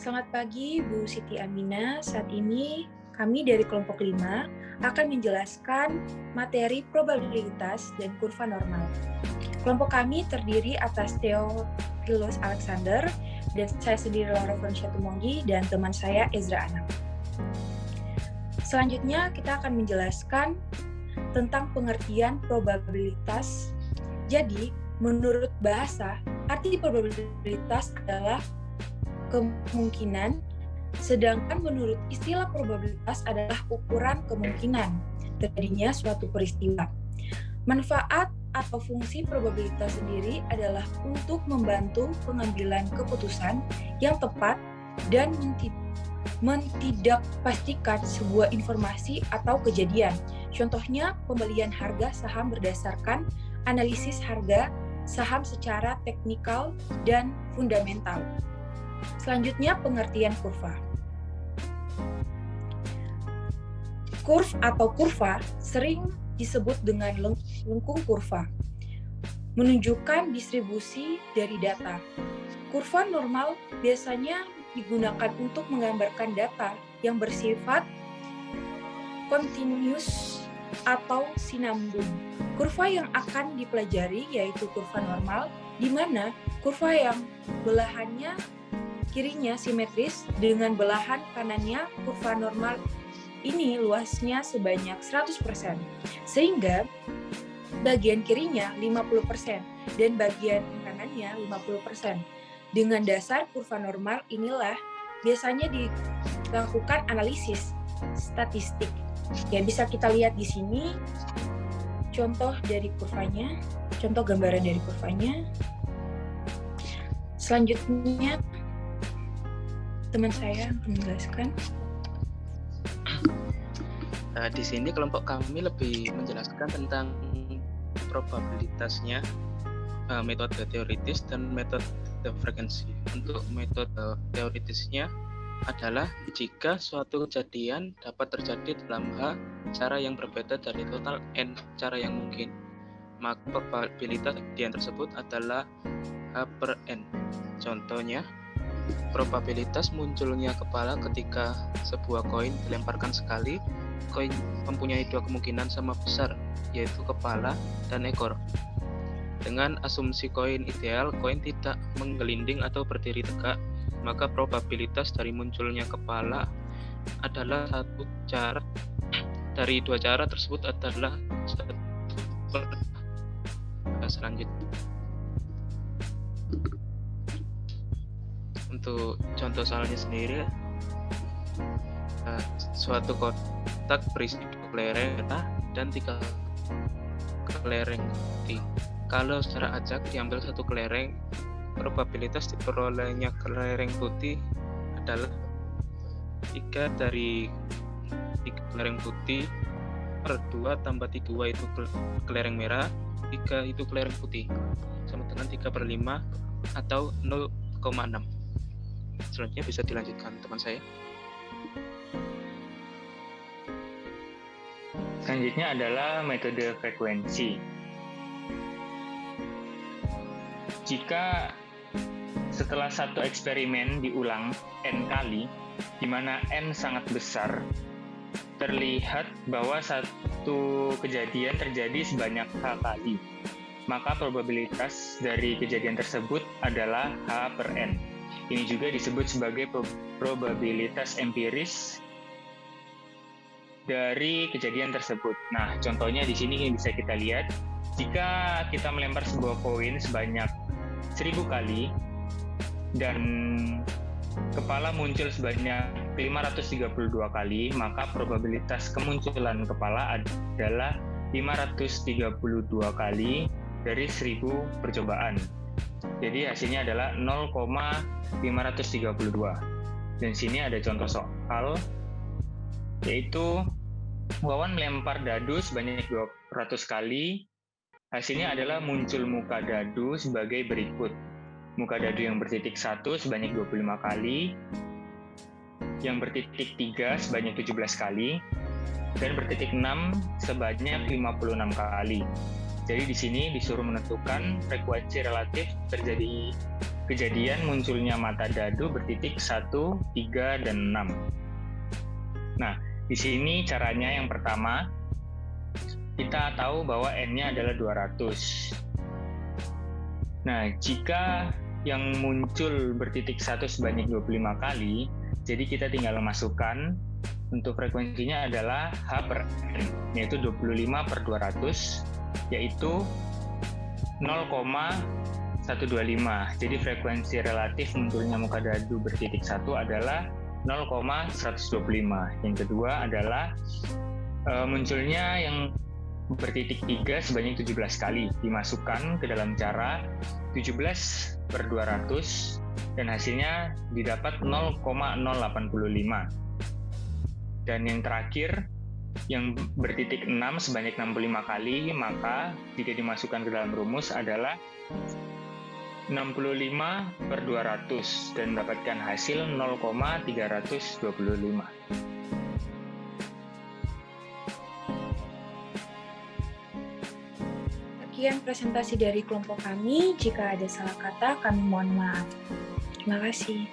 Selamat pagi Bu Siti Amina. Saat ini kami dari kelompok 5 akan menjelaskan materi probabilitas dan kurva normal. Kelompok kami terdiri atas Theophilus Alexander, dan saya sendiri Laura Francia Tumonggi, dan teman saya Ezra Anam. Selanjutnya kita akan menjelaskan tentang pengertian probabilitas. Jadi, menurut bahasa, arti probabilitas adalah kemungkinan, sedangkan menurut istilah probabilitas adalah ukuran kemungkinan terjadinya suatu peristiwa. Manfaat atau fungsi probabilitas sendiri adalah untuk membantu pengambilan keputusan yang tepat dan mentidakpastikan sebuah informasi atau kejadian. Contohnya, pembelian harga saham berdasarkan analisis harga saham secara teknikal dan fundamental. Selanjutnya, pengertian kurva. Kurva sering disebut dengan lengkung kurva, menunjukkan distribusi dari data. Kurva normal biasanya digunakan untuk menggambarkan data yang bersifat kontinus atau sinambung. Kurva yang akan dipelajari yaitu kurva normal, di mana kurva yang belahannya kirinya simetris dengan belahan kanannya kurva normal ini luasnya sebanyak 100%, sehingga bagian kirinya 50% dan bagian kanannya 50%. Dengan dasar kurva normal inilah biasanya dilakukan analisis statistik. Ya, bisa kita lihat di sini contoh dari kurvanya, contoh gambaran dari kurvanya. Selanjutnya teman saya menjelaskan. Di sini kelompok kami lebih menjelaskan tentang probabilitasnya, metode teoritis dan metode frekuensi. Untuk metode teoritisnya adalah jika suatu kejadian dapat terjadi dalam cara yang berbeda dari total n cara yang mungkin, maka probabilitas kejadian tersebut adalah H per n. Contohnya, probabilitas munculnya kepala ketika sebuah koin dilemparkan sekali. Koin mempunyai dua kemungkinan sama besar, yaitu kepala dan ekor. Dengan asumsi koin ideal, koin tidak menggelinding atau berdiri tegak, maka probabilitas dari munculnya kepala adalah satu cara. Dari dua cara tersebut adalah satu per. Selanjutnya, untuk contoh soalnya sendiri, suatu kotak berisi 2 kelereng merah dan 3 kelereng putih. Kalau secara acak diambil satu kelereng, probabilitas diperolehnya kelereng putih adalah 3 dari 3 kelereng putih per 2 tambah 3 itu kelereng merah, 3 itu kelereng putih, sama dengan 3 per 5 atau 0,6. Selanjutnya bisa dilanjutkan teman saya. Selanjutnya adalah metode frekuensi. Jika setelah satu eksperimen diulang n kali, di mana n sangat besar, terlihat bahwa satu kejadian terjadi sebanyak h kali, maka probabilitas dari kejadian tersebut adalah h per n. Ini juga disebut sebagai probabilitas empiris dari kejadian tersebut. Nah, contohnya di sini bisa kita lihat, jika kita melempar sebuah koin sebanyak 1000 kali dan kepala muncul sebanyak 532 kali, maka probabilitas kemunculan kepala adalah 532 kali dari 1000 percobaan. Jadi hasilnya adalah 0,532. Dan sini ada contoh soal, yaitu Wawan melempar dadu sebanyak 200 kali. Hasilnya adalah muncul muka dadu sebagai berikut. Muka dadu yang bertitik 1 sebanyak 25 kali, yang bertitik 3 sebanyak 17 kali, dan bertitik 6 sebanyak 56 kali. Jadi di sini disuruh menentukan frekuensi relatif terjadi kejadian munculnya mata dadu bertitik 1, 3, dan 6. Nah, di sini caranya yang pertama, kita tahu bahwa N-nya adalah 200. Nah, jika yang muncul bertitik 1 sebanyak 25 kali, jadi kita tinggal masukkan untuk frekuensinya adalah H per N, yaitu 25 per 200, yaitu 0,125. Jadi frekuensi relatif munculnya muka dadu bertitik 1 adalah 0,125. Yang kedua adalah munculnya yang bertitik 3 sebanyak 17 kali, dimasukkan ke dalam cara 17 per 200 dan hasilnya didapat 0,085. Dan yang terakhir, yang bertitik 6 sebanyak 65 kali, maka jika dimasukkan ke dalam rumus adalah 65 per 200 dan mendapatkan hasil 0,325. Sekian presentasi dari kelompok kami. Jika ada salah kata, kami mohon maaf. Terima kasih.